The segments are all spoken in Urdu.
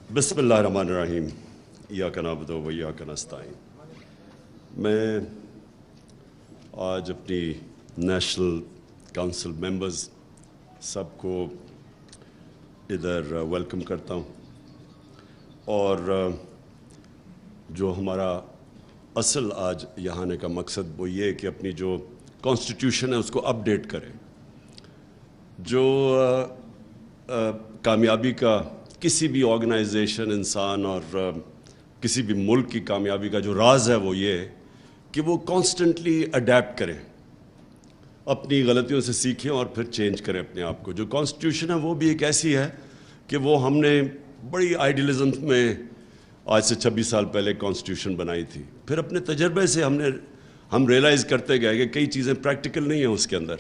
بسم اللہ الرحمن الرحیم ایاک نعبد و ایاک نستعین۔ میں آج اپنی نیشنل کونسل ممبرز سب کو ادھر ویلکم کرتا ہوں، اور جو ہمارا اصل آج یہاں آنے کا مقصد وہ یہ کہ اپنی جو کانسٹیٹیوشن ہے اس کو اپ ڈیٹ کریں۔ جو کامیابی کا کسی بھی آرگنائزیشن، انسان اور کسی بھی ملک کی کامیابی کا جو راز ہے وہ یہ کہ وہ کانسٹنٹلی اڈیپٹ کریں، اپنی غلطیوں سے سیکھیں اور پھر چینج کریں اپنے آپ کو۔ جو کانسٹیٹیوشن ہے وہ بھی ایک ایسی ہے کہ وہ ہم نے بڑی آئیڈیلزم میں آج سے 26 سال پہلے کانسٹیٹیوشن بنائی تھی، پھر اپنے تجربے سے ہم ریئلائز کرتے گئے کہ کئی چیزیں پریکٹیکل نہیں ہیں اس کے اندر،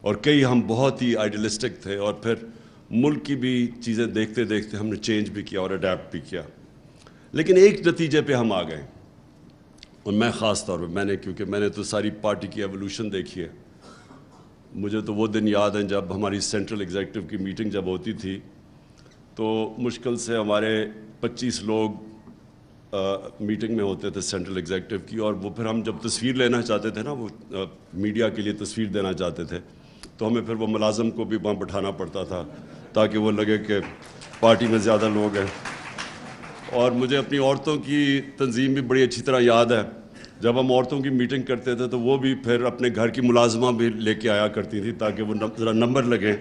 اور کئی ہم بہت ہی آئیڈیلسٹک تھے، اور پھر ملک کی بھی چیزیں دیکھتے دیکھتے ہم نے چینج بھی کیا اور اڈیپٹ بھی کیا، لیکن ایک نتیجے پہ ہم آ گئے۔ اور میں خاص طور پہ کیونکہ میں نے تو ساری پارٹی کی ایولیوشن دیکھی ہے، مجھے تو وہ دن یاد ہیں جب ہماری سینٹرل ایگزیکٹو کی میٹنگ جب ہوتی تھی تو مشکل سے ہمارے 25 لوگ میٹنگ میں ہوتے تھے سینٹرل ایگزیکٹو کی، اور وہ پھر ہم جب تصویر لینا چاہتے تھے نا، وہ میڈیا کے لیے تصویر دینا چاہتے تھے تو ہمیں پھر وہ ملازم کو بھی وہاں بٹھانا پڑتا تھا تاکہ وہ لگے کہ پارٹی میں زیادہ لوگ ہیں۔ اور مجھے اپنی عورتوں کی تنظیم بھی بڑی اچھی طرح یاد ہے، جب ہم عورتوں کی میٹنگ کرتے تھے تو وہ بھی پھر اپنے گھر کی ملازمہ بھی لے کے آیا کرتی تھی تاکہ وہ ذرا نمبر لگے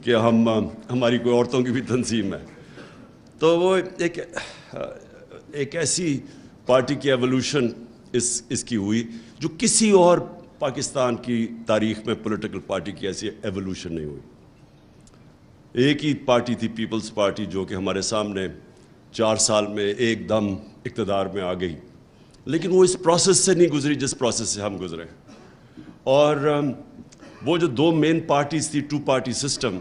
کہ ہماری کوئی عورتوں کی بھی تنظیم ہے۔ تو وہ ایک ایسی پارٹی کی ایولیوشن اس کی ہوئی جو کسی اور پاکستان کی تاریخ میں پولیٹیکل پارٹی کی ایسی ایولیوشن نہیں ہوئی۔ ایک ہی پارٹی تھی، پیپلز پارٹی، جو کہ ہمارے سامنے 4 سال میں ایک دم اقتدار میں آ گئی، لیکن وہ اس پروسیس سے نہیں گزری جس پروسیس سے ہم گزرے۔ اور وہ جو 2 مین پارٹیز تھی، 2 پارٹی سسٹم،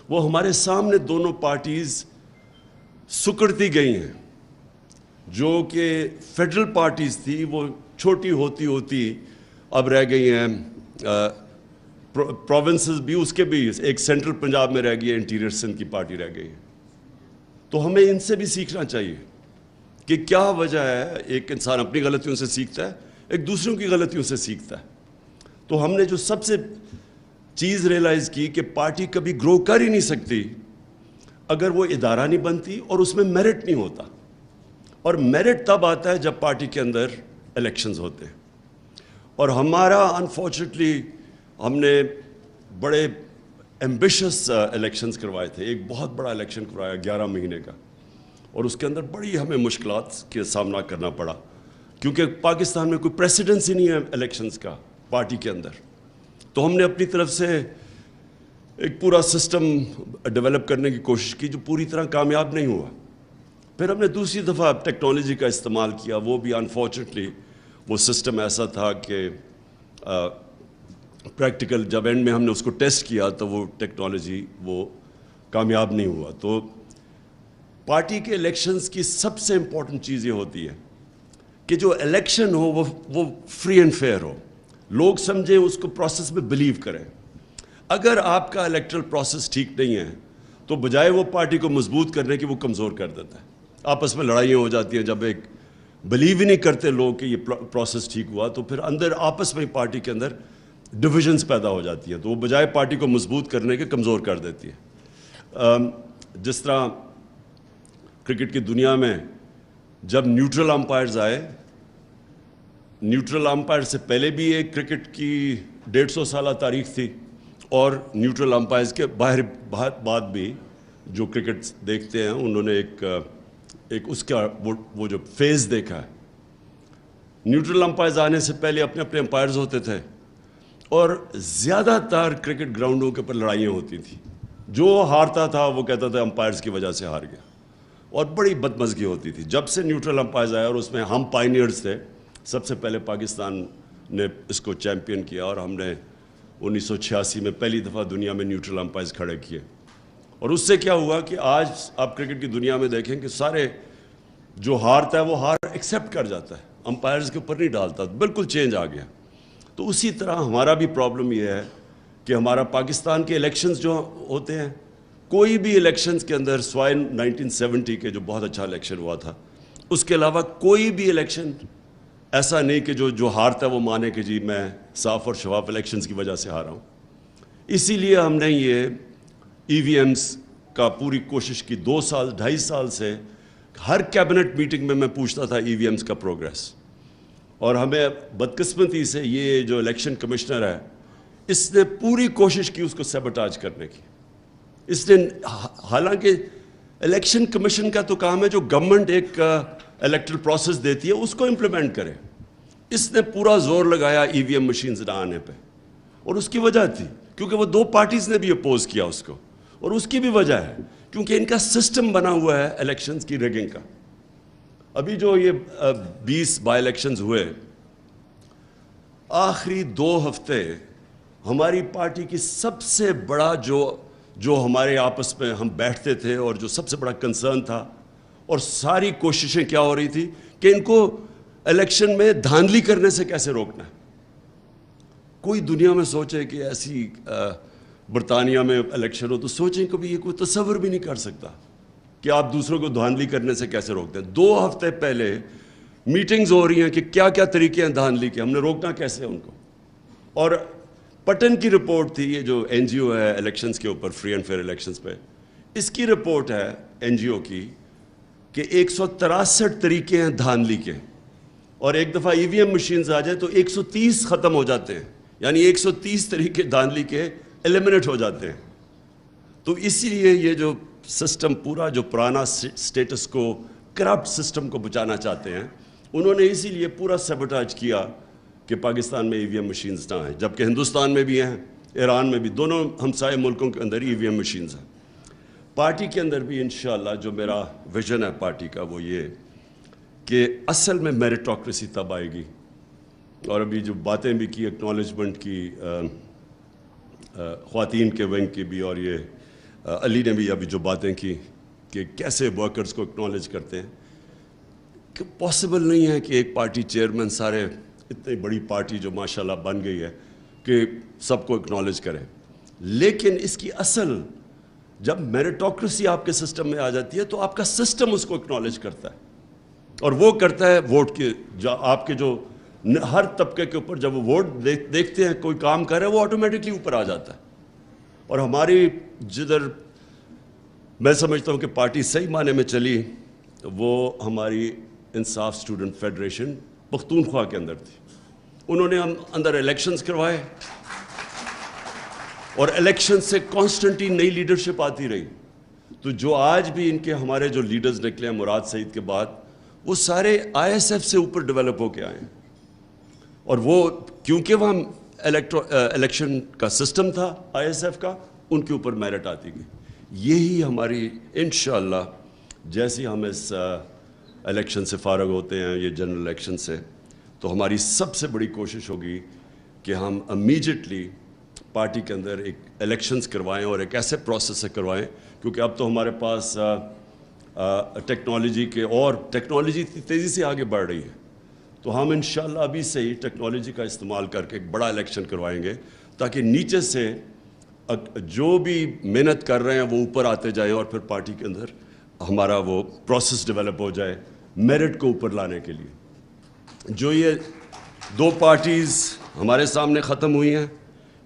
وہ ہمارے سامنے دونوں پارٹیز سکڑتی گئی ہیں۔ جو کہ فیڈرل پارٹیز تھی وہ چھوٹی ہوتی ہوتی اب رہ گئی ہیں، پروونسز بھی، اس کے بھی ایک سینٹرل پنجاب میں رہ گئی ہے، انٹیریئر سندھ کی پارٹی رہ گئی ہے۔ تو ہمیں ان سے بھی سیکھنا چاہیے کہ کیا وجہ ہے، ایک انسان اپنی غلطیوں سے سیکھتا ہے، ایک دوسروں کی غلطیوں سے سیکھتا ہے۔ تو ہم نے جو سب سے چیز ریئلائز کی کہ پارٹی کبھی گرو کر ہی نہیں سکتی اگر وہ ادارہ نہیں بنتی اور اس میں میرٹ نہیں ہوتا، اور میرٹ تب آتا ہے جب پارٹی کے اندر الیکشنز ہوتے ہیں۔ اور ہمارا انفارچونیٹلی ہم نے بڑے ایمبیشس الیکشنز کروائے تھے، ایک بہت بڑا الیکشن کروایا 11 مہینے کا، اور اس کے اندر بڑی ہمیں مشکلات کے سامنا کرنا پڑا، کیونکہ پاکستان میں کوئی پریسیڈنس ہی نہیں ہے الیکشنز کا پارٹی کے اندر۔ تو ہم نے اپنی طرف سے ایک پورا سسٹم ڈیولپ کرنے کی کوشش کی جو پوری طرح کامیاب نہیں ہوا۔ پھر ہم نے دوسری دفعہ ٹیکنالوجی کا استعمال کیا، وہ بھی انفارچونیٹلی وہ سسٹم ایسا تھا کہ پریکٹیکل جب اینڈ میں ہم نے اس کو ٹیسٹ کیا تو وہ ٹیکنالوجی وہ کامیاب نہیں ہوا۔ تو پارٹی کے الیکشنز کی سب سے امپورٹنٹ چیز یہ ہوتی ہے کہ جو الیکشن ہو وہ فری اینڈ فیئر ہو، لوگ سمجھیں اس کو، پروسیس میں بلیو کریں۔ اگر آپ کا الیکٹرل پروسیس ٹھیک نہیں ہے تو بجائے وہ پارٹی کو مضبوط کرنے کی وہ کمزور کر دیتا ہے، آپس میں لڑائیاں ہو جاتی ہیں۔ جب ایک بلیو ہی نہیں کرتے لوگ کہ یہ پروسیس ٹھیک ہوا تو پھر اندر آپس میں پارٹی کے اندر ڈویژنز پیدا ہو جاتی ہیں، تو وہ بجائے پارٹی کو مضبوط کرنے کے کمزور کر دیتی ہے۔ جس طرح کرکٹ کی دنیا میں جب نیوٹرل امپائرز آئے، نیوٹرل امپائر سے پہلے بھی ایک کرکٹ کی 150 سالہ تاریخ تھی، اور نیوٹرل امپائرز کے بعد بھی جو کرکٹ دیکھتے ہیں انہوں نے ایک اس کا وہ جو فیز دیکھا ہے۔ نیوٹرل امپائرز آنے سے پہلے اپنے امپائرز ہوتے تھے، اور زیادہ تر کرکٹ گراؤنڈوں کے اوپر لڑائیاں ہوتی تھیں، جو ہارتا تھا وہ کہتا تھا امپائرز کی وجہ سے ہار گیا، اور بڑی بدمزگی ہوتی تھی۔ جب سے نیوٹرل امپائرز آئے، اور اس میں ہم پائنیئرز تھے، سب سے پہلے پاکستان نے اس کو چیمپئن کیا، اور ہم نے 1986 میں پہلی دفعہ دنیا میں نیوٹرل امپائرز کھڑے کیے۔ اور اس سے کیا ہوا کہ آج آپ کرکٹ کی دنیا میں دیکھیں کہ سارے جو ہارتا ہے وہ ہار ایکسیپٹ کر جاتا ہے، امپائرز کے اوپر نہیں ڈالتا، بالکل چینج آ گیا۔ تو اسی طرح ہمارا بھی پرابلم یہ ہے کہ ہمارا پاکستان کے الیکشنز جو ہوتے ہیں کوئی بھی الیکشنز کے اندر سوائے 1970 کے جو بہت اچھا الیکشن ہوا تھا، اس کے علاوہ کوئی بھی الیکشن ایسا نہیں کہ جو ہارتا ہے وہ مانے کہ جی میں صاف اور شفاف الیکشنز کی وجہ سے ہارا ہوں. اسی لیے ہم نے یہ ای وی ایمز کا پوری کوشش کی. 2 سال 2.5 سال سے ہر کیبنٹ میٹنگ میں پوچھتا تھا ای وی ایمز کا پروگریس. اور ہمیں بدقسمتی سے یہ جو الیکشن کمشنر ہے اس نے پوری کوشش کی اس کو سیبوٹاج کرنے کی. اس نے حالانکہ الیکشن کمیشن کا تو کام ہے جو گورنمنٹ ایک الیکٹرل پروسیس دیتی ہے اس کو امپلیمنٹ کرے. اس نے پورا زور لگایا ای وی ایم مشینز نہ آنے پہ، اور اس کی وجہ تھی کیونکہ وہ 2 پارٹیز نے بھی اپوز کیا اس کو، اور اس کی بھی وجہ ہے کیونکہ ان کا سسٹم بنا ہوا ہے الیکشنز کی ریگنگ کا. ابھی جو یہ 20 بائی الیکشنز ہوئے، آخری 2 ہفتے ہماری پارٹی کی سب سے بڑا جو ہمارے آپس میں ہم بیٹھتے تھے اور جو سب سے بڑا کنسرن تھا، اور ساری کوششیں کیا ہو رہی تھی کہ ان کو الیکشن میں دھاندلی کرنے سے کیسے روکنا ہے. کوئی دنیا میں سوچے کہ ایسی برطانیہ میں الیکشن ہو تو سوچیں کبھی یہ کوئی تصور بھی نہیں کر سکتا کہ آپ دوسروں کو دھاندلی کرنے سے کیسے روکتے ہیں. 2 ہفتے پہلے میٹنگز ہو رہی ہیں کہ کیا کیا طریقے ہیں دھاندلی کے، ہم نے روکنا کیسے ان کو. اور پٹن کی رپورٹ تھی، یہ جو این جی او ہے الیکشنز کے اوپر، فری اینڈ فیئر الیکشنز پہ، اس کی رپورٹ ہے این جی او کی کہ 163 طریقے ہیں دھاندلی کے، اور ایک دفعہ ای وی ایم مشینز آ جائیں تو 130 ختم ہو جاتے ہیں. یعنی 130 طریقے دھاندلی کے ایلیمنیٹ ہو جاتے ہیں. تو اسی لیے یہ جو سسٹم پورا جو پرانا سٹیٹس کو، کرپٹ سسٹم کو بچانا چاہتے ہیں، انہوں نے اسی لیے پورا سیبوٹاج کیا کہ پاکستان میں ای وی ایم مشینز نہ آئیں، جبکہ ہندوستان میں بھی ہیں، ایران میں بھی، دونوں ہمسائے ملکوں کے اندر ای وی ایم مشینز ہیں. پارٹی کے اندر بھی انشاءاللہ جو میرا ویژن ہے پارٹی کا وہ یہ کہ اصل میں میریٹوکریسی تب آئے گی. اور ابھی جو باتیں بھی کی ایکنالجمنٹ کی خواتین کے ونگ کی بھی، اور یہ علی نے بھی ابھی جو باتیں کی کہ کیسے ورکرز کو اکنالج کرتے ہیں، کہ پاسبل نہیں ہے کہ ایک پارٹی چیئرمین سارے اتنی بڑی پارٹی جو ماشاءاللہ بن گئی ہے کہ سب کو اکنالج کرے. لیکن اس کی اصل جب میریٹوکریسی آپ کے سسٹم میں آ جاتی ہے تو آپ کا سسٹم اس کو اکنالج کرتا ہے، اور وہ کرتا ہے ووٹ کے، جو آپ کے جو ہر طبقے کے اوپر جب وہ ووٹ دیکھتے ہیں کوئی کام کر رہے ہیں وہ آٹومیٹکلی اوپر آ جاتا ہے. اور ہماری جدھر میں سمجھتا ہوں کہ پارٹی صحیح معنی میں چلی وہ ہماری انصاف اسٹوڈنٹ فیڈریشن پختونخوا کے اندر تھی. انہوں نے ہم اندر الیکشنز کروائے، اور الیکشن سے کانسٹنٹلی نئی لیڈرشپ آتی رہی. تو جو آج بھی ان کے ہمارے جو لیڈرز نکلے ہیں مراد سعید کے بعد، وہ سارے آئی ایس ایف سے اوپر ڈیولپ ہو کے آئے ہیں. اور وہ کیونکہ وہاں الیکشن کا سسٹم تھا آئی ایس ایف کا، ان کے اوپر میرٹ آتی گئی. یہی ہماری انشاءاللہ جیسے ہم اس الیکشن سے فارغ ہوتے ہیں، یہ جنرل الیکشن سے، تو ہماری سب سے بڑی کوشش ہوگی کہ ہم امیجیٹلی پارٹی کے اندر ایک الیکشنز کروائیں، اور ایک ایسے پروسیس سے کروائیں کیونکہ اب تو ہمارے پاس ٹیکنالوجی کے، اور ٹیکنالوجی تیزی سے آگے بڑھ رہی ہے. تو ہم انشاءاللہ ابھی سے ہی ٹیکنالوجی کا استعمال کر کے ایک بڑا الیکشن کروائیں گے تاکہ نیچے سے جو بھی محنت کر رہے ہیں وہ اوپر آتے جائیں، اور پھر پارٹی کے اندر ہمارا وہ پروسیس ڈیولپ ہو جائے میرٹ کو اوپر لانے کے لیے. جو یہ 2 پارٹیز ہمارے سامنے ختم ہوئی ہیں،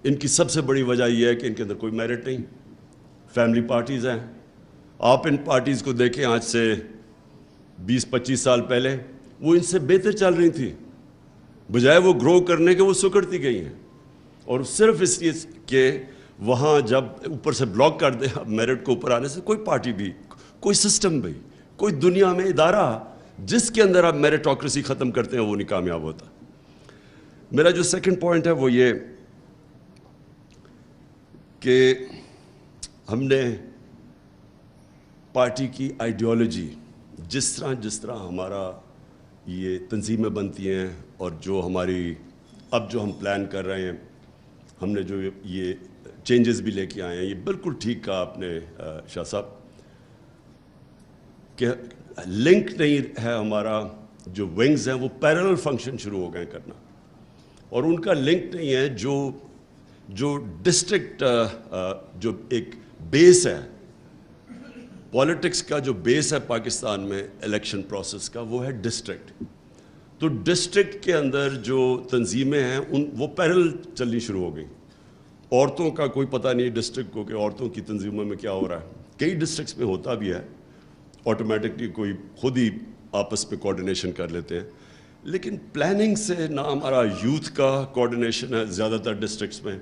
ان کی سب سے بڑی وجہ یہ ہے کہ ان کے اندر کوئی میرٹ نہیں، فیملی پارٹیز ہیں. آپ ان پارٹیز کو دیکھیں آج سے 20-25 سال پہلے وہ ان سے بہتر چل رہی تھی، بجائے وہ گرو کرنے کے وہ سکڑتی گئی ہیں. اور صرف اس لیے کہ وہاں جب اوپر سے بلاک کر دیں میرٹ کو اوپر آنے سے، کوئی پارٹی بھی، کوئی سسٹم بھی، کوئی دنیا میں ادارہ جس کے اندر آپ میریٹوکریسی ختم کرتے ہیں وہ نہیں کامیاب ہوتا. میرا جو سیکنڈ پوائنٹ ہے وہ یہ کہ ہم نے پارٹی کی آئیڈیالوجی، جس طرح ہمارا یہ تنظیمیں بنتی ہیں اور جو ہماری اب جو ہم پلان کر رہے ہیں، ہم نے جو یہ چینجز بھی لے کے آئے ہیں، یہ بالکل ٹھیک کہا آپ نے شاہ صاحب کہ لنک نہیں ہے. ہمارا جو ونگز ہیں وہ پیرلل فنکشن شروع ہو گئے کرنا، اور ان کا لنک نہیں ہے جو ڈسٹرکٹ جو ایک بیس ہے پالیٹکس کا جو بیس ہے پاکستان میں الیکشن پروسیس کا وہ ہے ڈسٹرکٹ. تو ڈسٹرکٹ کے اندر جو تنظیمیں ہیں وہ پیرل چلنی شروع ہو گئیں. عورتوں کا کوئی پتہ نہیں ڈسٹرکٹ کو کہ عورتوں کی تنظیموں میں کیا ہو رہا ہے. کئی ڈسٹرکٹس میں ہوتا بھی ہے, آٹومیٹکلی کوئی خود ہی آپس میں کوارڈینیشن کر لیتے ہیں, لیکن پلاننگ سے نہ ہمارا یوتھ کا کوارڈینیشن ہے زیادہ تر ڈسٹرکٹس میں,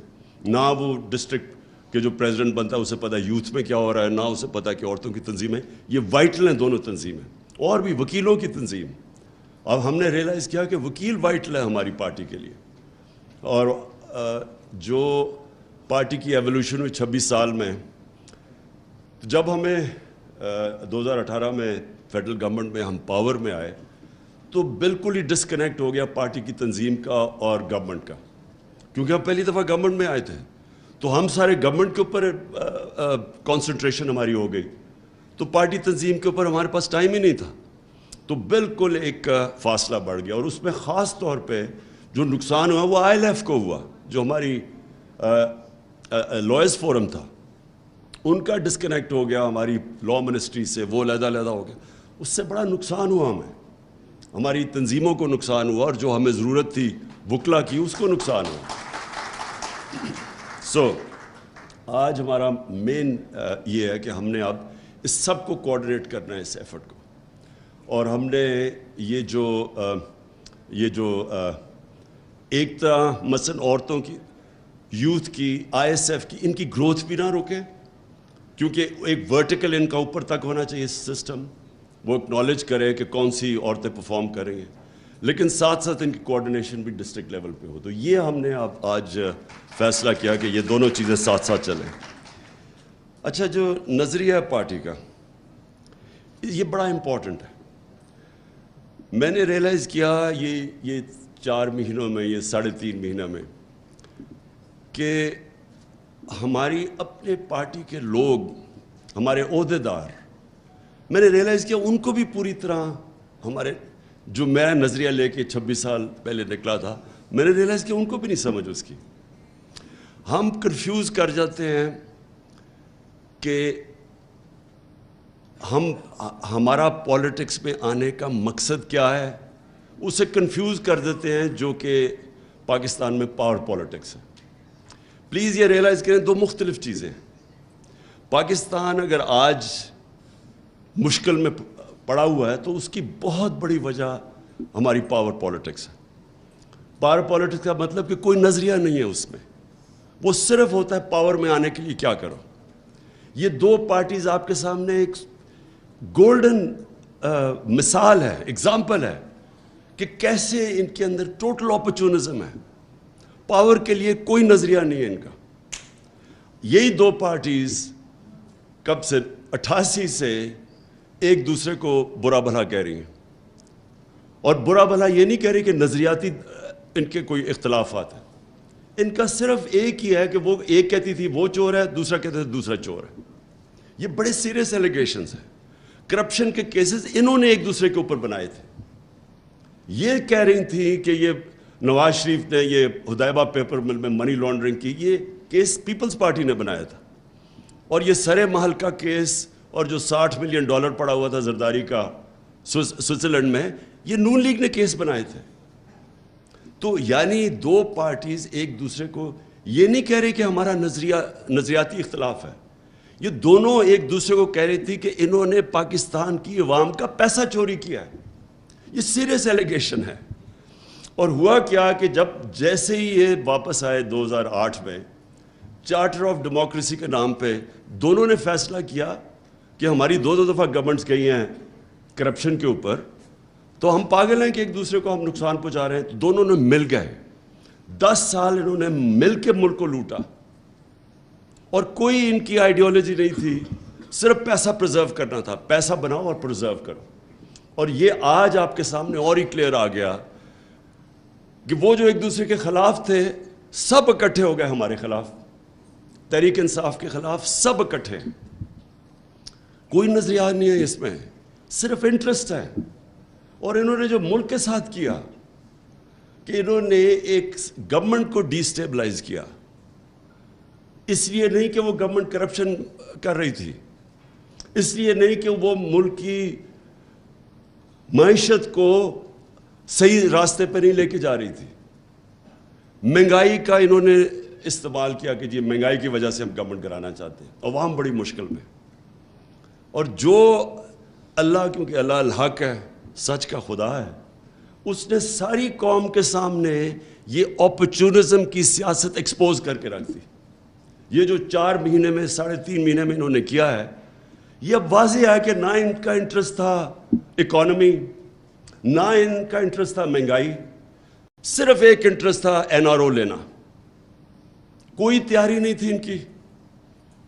نہ وہ ڈسٹرکٹ کے جو پریزیڈنٹ بنتا ہے اسے پتہ ہے یوتھ میں کیا ہو رہا ہے, نہ اسے پتہ ہے کہ عورتوں کی تنظیمیں یہ وائٹل ہیں دونوں تنظیمیں, اور بھی وکیلوں کی تنظیم. اب ہم نے ریئلائز کیا کہ وکیل وائٹل ہے ہماری پارٹی کے لیے. اور جو پارٹی کی ایولیوشن ہوئی 26 سال میں, جب ہمیں 2018 میں فیڈرل گورنمنٹ میں ہم پاور میں آئے تو بالکل ہی ڈسکنیکٹ ہو گیا پارٹی کی تنظیم کا اور گورنمنٹ کا, کیونکہ ہم پہلی دفعہ گورنمنٹ میں آئے تھے تو ہم سارے گورنمنٹ کے اوپر کانسنٹریشن ہماری ہو گئی, تو پارٹی تنظیم کے اوپر ہمارے پاس ٹائم ہی نہیں تھا. تو بالکل ایک فاصلہ بڑھ گیا, اور اس میں خاص طور پہ جو نقصان ہوا وہ ILF کو ہوا, جو ہماری لائرز فورم تھا ان کا ڈسکنیکٹ ہو گیا ہماری لا منسٹری سے, وہ علیحدہ ہو گیا. اس سے بڑا نقصان ہوا ہمیں, ہماری تنظیموں کو نقصان ہوا, اور جو ہمیں ضرورت تھی وکلا کی اس کو نقصان ہوا. سو آج ہمارا مین یہ ہے کہ ہم نے اب اس سب کو کوآرڈینیٹ کرنا ہے, اس ایفرٹ کو, اور ہم نے یہ جو ایک طرح مثلا عورتوں کی, یوتھ کی, ISF کی, ان کی گروتھ بھی نہ روکیں, کیونکہ ایک ورٹیکل ان کا اوپر تک ہونا چاہیے سسٹم, وہ اکنالج کرے کہ کون سی عورتیں پرفارم کریں گے, لیکن ساتھ ساتھ ان کی کوآرڈینیشن بھی ڈسٹرکٹ لیول پہ ہو. تو یہ ہم نے اب آج فیصلہ کیا کہ یہ دونوں چیزیں ساتھ ساتھ چلیں. اچھا, جو نظریہ ہے پارٹی کا یہ بڑا امپورٹنٹ ہے. میں نے ریئلائز کیا یہ 4 مہینوں میں, یہ 3.5 مہینہ میں, کہ ہماری اپنے پارٹی کے لوگ, ہمارے عہدیدار, میں نے ریئلائز کیا ان کو بھی پوری طرح ہمارے جو میں نظریہ لے کے 26 سال پہلے نکلا تھا, میں نے ریئلائز کیا ان کو بھی نہیں سمجھ اس کی. ہم کنفیوز کر جاتے ہیں کہ ہمارا پولیٹکس میں آنے کا مقصد کیا ہے, اسے کنفیوز کر دیتے ہیں, جو کہ پاکستان میں پاور پولیٹکس ہے. پلیز یہ ریئلائز کریں, 2 مختلف چیزیں ہیں. پاکستان اگر آج مشکل میں پڑا ہوا ہے تو اس کی بہت بڑی وجہ ہماری پاور پولیٹکس ہے. پاور پولیٹکس کا مطلب کہ کوئی نظریہ نہیں ہے اس میں, وہ صرف ہوتا ہے پاور میں آنے کے لیے کیا کرو. یہ 2 پارٹیز آپ کے سامنے ایک گولڈن مثال ہے, ایگزامپل ہے کہ کیسے ان کے اندر ٹوٹل اپرچونزم ہے. پاور کے لیے کوئی نظریہ نہیں ہے ان کا. یہی 2 پارٹیز کب سے 88 سے ایک دوسرے کو برا بھلا کہہ رہی ہیں, اور برا بھلا یہ نہیں کہہ رہی کہ نظریاتی ان کے کوئی اختلافات ہیں. ان کا صرف ایک ہی ہے کہ وہ ایک کہتی تھی وہ چور ہے, دوسرا کہتے تھے دوسرا چور ہے. یہ بڑے سیریس ایلیگیشنز ہیں. کرپشن کے کیسز انہوں نے ایک دوسرے کے اوپر بنائے تھے. یہ کہہ رہی تھی کہ یہ نواز شریف نے یہ ہدایبہ پیپر مل میں منی لانڈرنگ کی, یہ کیس پیپلز پارٹی نے بنایا تھا. اور یہ سرے محل کا کیس اور جو $60 ملین پڑا ہوا تھا زرداری کا سوئٹزرلینڈ میں, یہ نون لیگ نے کیس بنائے تھے. تو یعنی 2 پارٹیز ایک دوسرے کو یہ نہیں کہہ رہی کہ ہمارا نظریاتی اختلاف ہے, یہ دونوں ایک دوسرے کو کہہ رہی تھی کہ انہوں نے پاکستان کی عوام کا پیسہ چوری کیا ہے. یہ سیریس ایلیگیشن ہے. اور ہوا کیا کہ جیسے ہی یہ واپس آئے 2008 میں, چارٹر آف ڈیموکریسی کے نام پہ دونوں نے فیصلہ کیا کہ ہماری 2 دفعہ گورنمنٹس گئی ہیں کرپشن کے اوپر, تو ہم پاگل ہیں کہ ایک دوسرے کو ہم نقصان پہنچا رہے ہیں. تو دونوں نے مل گئے, 10 سال انہوں نے مل کے ملک کو لوٹا, اور کوئی ان کی آئیڈیالوجی نہیں تھی, صرف پیسہ پرزرو کرنا تھا. پیسہ بناؤ اور پرزرو کرو. اور یہ آج آپ کے سامنے اور ہی کلیئر آ گیا کہ وہ جو ایک دوسرے کے خلاف تھے سب اکٹھے ہو گئے ہمارے خلاف, تحریک انصاف کے خلاف سب اکٹھے. کوئی نظریہ نہیں ہے اس میں, صرف انٹرسٹ ہے. اور انہوں نے جو ملک کے ساتھ کیا کہ انہوں نے ایک گورنمنٹ کو ڈی سٹیبلائز کیا, اس لیے نہیں کہ وہ گورنمنٹ کرپشن کر رہی تھی, اس لیے نہیں کہ وہ ملک کی معیشت کو صحیح راستے پہ نہیں لے کے جا رہی تھی. مہنگائی کا انہوں نے استعمال کیا کہ جی مہنگائی کی وجہ سے ہم گورنمنٹ کرانا چاہتے ہیں, عوام بڑی مشکل میں. اور جو اللہ, کیونکہ اللہ الحق ہے, سچ کا خدا ہے, اس نے ساری قوم کے سامنے یہ اپرچونزم کی سیاست ایکسپوز کر کے رکھ دی. یہ جو 4 مہینے میں 3.5 مہینے میں انہوں نے کیا ہے, یہ اب واضح ہے کہ نہ ان کا انٹرسٹ تھا اکانومی, نہ ان کا انٹرسٹ تھا مہنگائی, صرف ایک انٹرسٹ تھا NRO لینا. کوئی تیاری نہیں تھی ان کی.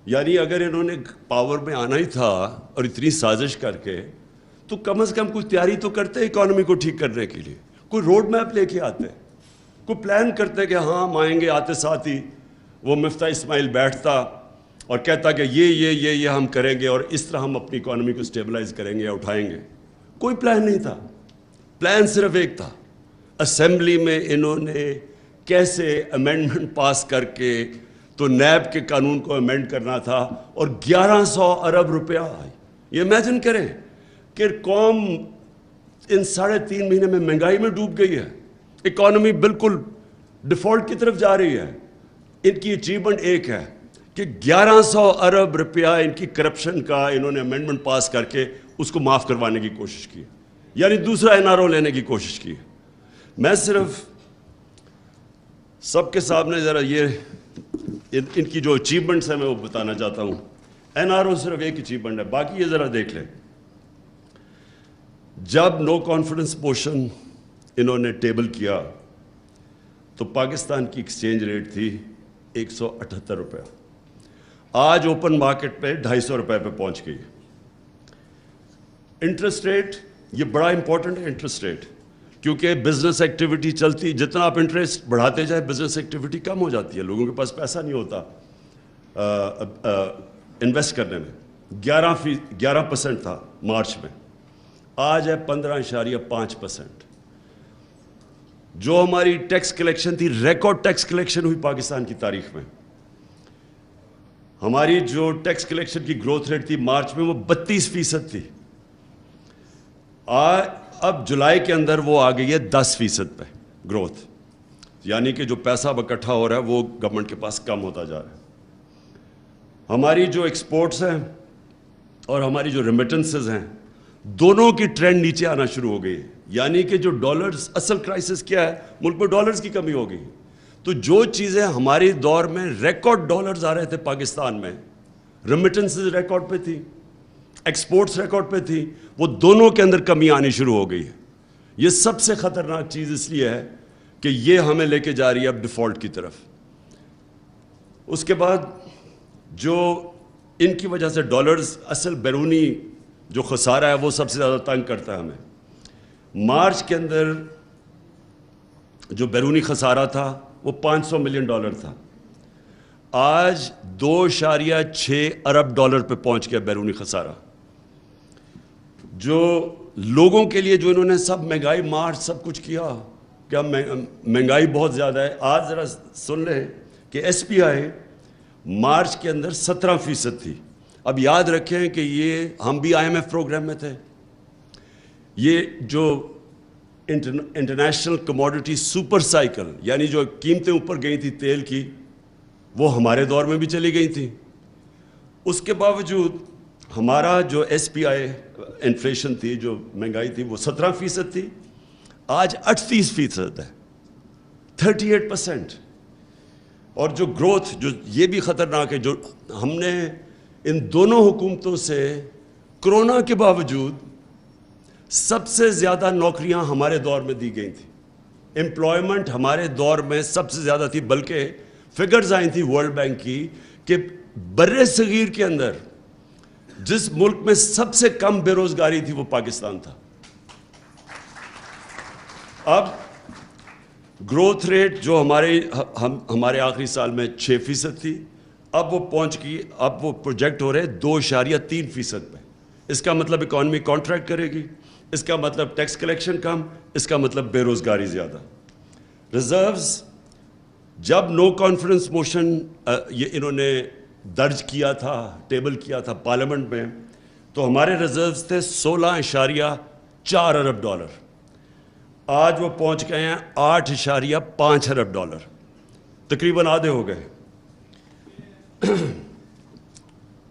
یعنی اگر انہوں نے پاور میں آنا ہی تھا اور اتنی سازش کر کے, تو کم از کم کوئی تیاری تو کرتے اکانومی کو ٹھیک کرنے کے لیے, کوئی روڈ میپ لے کے آتے, کوئی پلان کرتے کہ ہاں ہم آئیں گے. آتے ساتھ ہی وہ مفتاح اسماعیل بیٹھتا اور کہتا کہ یہ ہم کریں گے اور اس طرح ہم اپنی اکانومی کو اسٹیبلائز کریں گے یا اٹھائیں گے. کوئی پلان نہیں تھا. پلان صرف ایک تھا, اسمبلی میں انہوں نے کیسے امینڈمنٹ پاس کر کے تو نیب کے قانون کو امینڈ کرنا تھا, اور 1100 ارب روپیہ. یہ امیجن کریں کہ قوم ان 3.5 مہینے میں مہنگائی میں ڈوب گئی ہے, اکانومی بالکل ڈیفالٹ کی طرف جا رہی ہے. ان کی اچیومنٹ ایک ہے کہ 1100 ارب روپیہ ان کی کرپشن کا انہوں نے امینڈمنٹ پاس کر کے اس کو معاف کروانے کی کوشش کی, یعنی دوسرا NRO لینے کی کوشش کی. میں صرف سب کے سامنے ذرا یہ ان کی جو اچیومنٹس ہیں میں وہ بتانا چاہتا ہوں. NRO صرف ایک اچیومنٹ ہے, باقی یہ ذرا دیکھ لیں. جب نو کانفیڈنس موشن انہوں نے ٹیبل کیا تو پاکستان کی ایکسچینج ریٹ تھی 178 روپے. آج اوپن مارکیٹ پہ 250 روپے پہ پہنچ گئی. انٹرسٹ ریٹ, یہ بڑا امپورٹنٹ ہے انٹرسٹ ریٹ, کیونکہ بزنس ایکٹیویٹی چلتی, جتنا آپ انٹرسٹ بڑھاتے جائیں بزنس ایکٹیویٹی کم ہو جاتی ہے, لوگوں کے پاس پیسہ نہیں ہوتا انویسٹ کرنے میں. 11% تھا مارچ میں, آج ہے 15.5%. جو ہماری ٹیکس کلیکشن تھی, ریکارڈ ٹیکس کلیکشن ہوئی پاکستان کی تاریخ میں. ہماری جو ٹیکس کلیکشن کی گروتھ ریٹ تھی مارچ میں وہ 32% تھی. اب جولائی کے اندر وہ آ گئی ہے 10% پہ گروتھ, یعنی کہ جو پیسہ اب اکٹھا ہو رہا ہے وہ گورنمنٹ کے پاس کم ہوتا جا رہا ہے. ہماری جو ایکسپورٹس ہیں اور ہماری جو ریمیٹنسز ہیں, دونوں کی ٹرینڈ نیچے آنا شروع ہو گئی. یعنی کہ جو ڈالرز, اصل کرائسس کیا ہے, ملک میں ڈالرز کی کمی ہو گئی. تو جو چیزیں ہماری دور میں ریکارڈ ڈالرز آ رہے تھے پاکستان میں, ریمیٹنسز ریکارڈ پہ تھی, ایکسپورٹس ریکارڈ پہ تھی, وہ دونوں کے اندر کمی آنی شروع ہو گئی ہے. یہ سب سے خطرناک چیز اس لیے ہے کہ یہ ہمیں لے کے جا رہی ہے اب ڈیفالٹ کی طرف. اس کے بعد جو ان کی وجہ سے ڈالرز, اصل بیرونی جو خسارہ ہے وہ سب سے زیادہ تنگ کرتا ہے ہمیں. مارچ کے اندر جو بیرونی خسارہ تھا وہ $500 ملین تھا, آج 2.6 ارب ڈالر پہ پہنچ گیا بیرونی خسارہ. جو لوگوں کے لیے جو انہوں نے سب مہنگائی مارچ سب کچھ کیا, کیا مہنگائی بہت زیادہ ہے. آج ذرا سن لیں کہ SPI مارچ کے اندر 17% تھی. اب یاد رکھیں کہ یہ ہم بھی IMF پروگرام میں تھے. یہ جو انٹرنیشنل کموڈٹی سپر سائیکل, یعنی جو قیمتیں اوپر گئی تھی تیل کی, وہ ہمارے دور میں بھی چلی گئی تھی. اس کے باوجود ہمارا جو SPI انفلیشن تھی, جو مہنگائی تھی, وہ 17% تھی, آج 38% ہے, 38%. اور جو گروتھ, جو یہ بھی خطرناک ہے, جو ہم نے ان دونوں حکومتوں سے کرونا کے باوجود سب سے زیادہ نوکریاں ہمارے دور میں دی گئی تھیں. امپلائمنٹ ہمارے دور میں سب سے زیادہ تھی, بلکہ فگرز آئی تھی ورلڈ بینک کی کہ بر صغیر کے اندر جس ملک میں سب سے کم بے روزگاری تھی وہ پاکستان تھا. اب گروتھ ریٹ جو ہمارے آخری سال میں 6% تھی, اب وہ پہنچ گئی, اب وہ پروجیکٹ ہو رہے 2.3% پہ. اس کا مطلب اکانومی کانٹریکٹ کرے گی, اس کا مطلب ٹیکس کلیکشن کم, اس کا مطلب بے روزگاری زیادہ. ریزروز جب نو کانفیڈنس موشن یہ انہوں نے درج کیا تھا, ٹیبل کیا تھا پارلیمنٹ میں, تو ہمارے ریزروز تھے 16.4 ارب ڈالر. آج وہ پہنچ گئے ہیں 8.5 ارب ڈالر, تقریباً آدھے ہو گئے.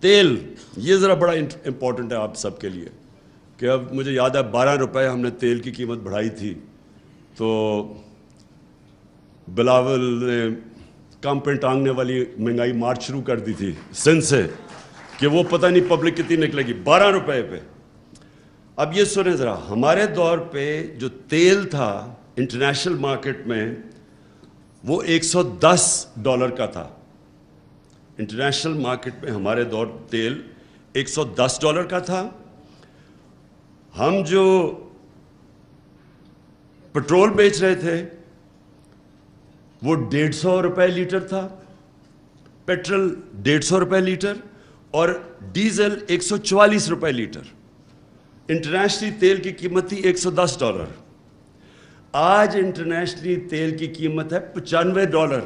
تیل, یہ ذرا بڑا امپورٹنٹ ہے آپ سب کے لیے, کہ اب مجھے یاد ہے 12 روپے ہم نے تیل کی قیمت بڑھائی تھی, تو بلاول نے کام پہ ٹانگنے والی مہنگائی مارچ شروع کر دی تھی سندھ سے, کہ وہ پتہ نہیں پبلک کتنی نکلے گی, 12 روپے پہ. اب یہ سنیں ذرا, ہمارے دور پہ جو تیل تھا انٹرنیشنل مارکیٹ میں وہ $110 کا تھا. انٹرنیشنل مارکیٹ میں ہمارے دور تیل $110 کا تھا. ہم جو پٹرول بیچ رہے تھے وہ 150 روپے لیٹر تھا, پیٹرول 150 روپے لیٹر, اور ڈیزل 144 روپے لیٹر. انٹرنیشنلی تیل کی قیمت تھی $110. آج انٹرنیشنلی تیل کی قیمت ہے $95,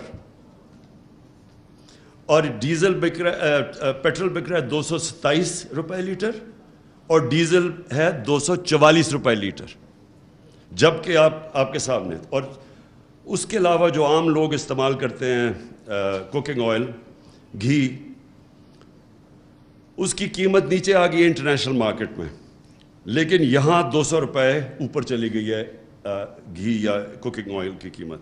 اور ڈیزل بک رہا, پیٹرول بک رہا ہے 227 روپے لیٹر, اور ڈیزل ہے 244 روپے لیٹر, جبکہ آپ کے سامنے. اور اس کے علاوہ جو عام لوگ استعمال کرتے ہیں کوکنگ آئل, گھی, اس کی قیمت نیچے آ گئی ہے انٹرنیشنل مارکیٹ میں, لیکن یہاں 200 روپے اوپر چلی گئی ہے گھی یا کوکنگ آئل کی قیمت.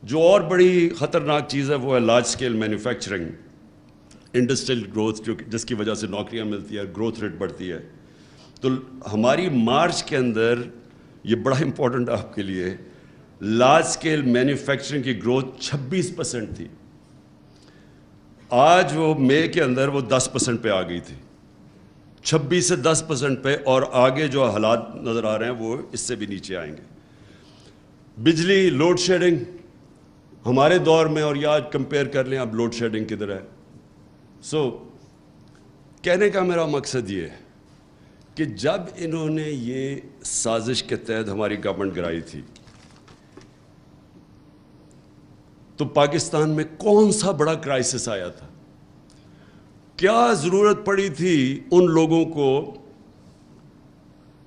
جو اور بڑی خطرناک چیز ہے وہ ہے large scale manufacturing, industrial growth, جو جس کی وجہ سے نوکریاں ملتی ہے, گروتھ ریٹ بڑھتی ہے. تو ہماری مارچ کے اندر, یہ بڑا امپورٹنٹ آپ کے لیے, لارج اسکیل مینوفیکچرنگ کی گروتھ 26% تھی. آج وہ مئی کے اندر وہ 10% پہ آ گئی تھی, 26 سے 10% پہ, اور آگے جو حالات نظر آ رہے ہیں وہ اس سے بھی نیچے آئیں گے. بجلی لوڈ شیڈنگ ہمارے دور میں اور یہ آج کمپیئر کر لیں اب لوڈ شیڈنگ کدھر ہے. کہنے کا میرا مقصد یہ ہے کہ جب انہوں نے یہ سازش کے تحت ہماری گورنمنٹ گرائی تھی تو پاکستان میں کون سا بڑا کرائسس آیا تھا, کیا ضرورت پڑی تھی ان لوگوں کو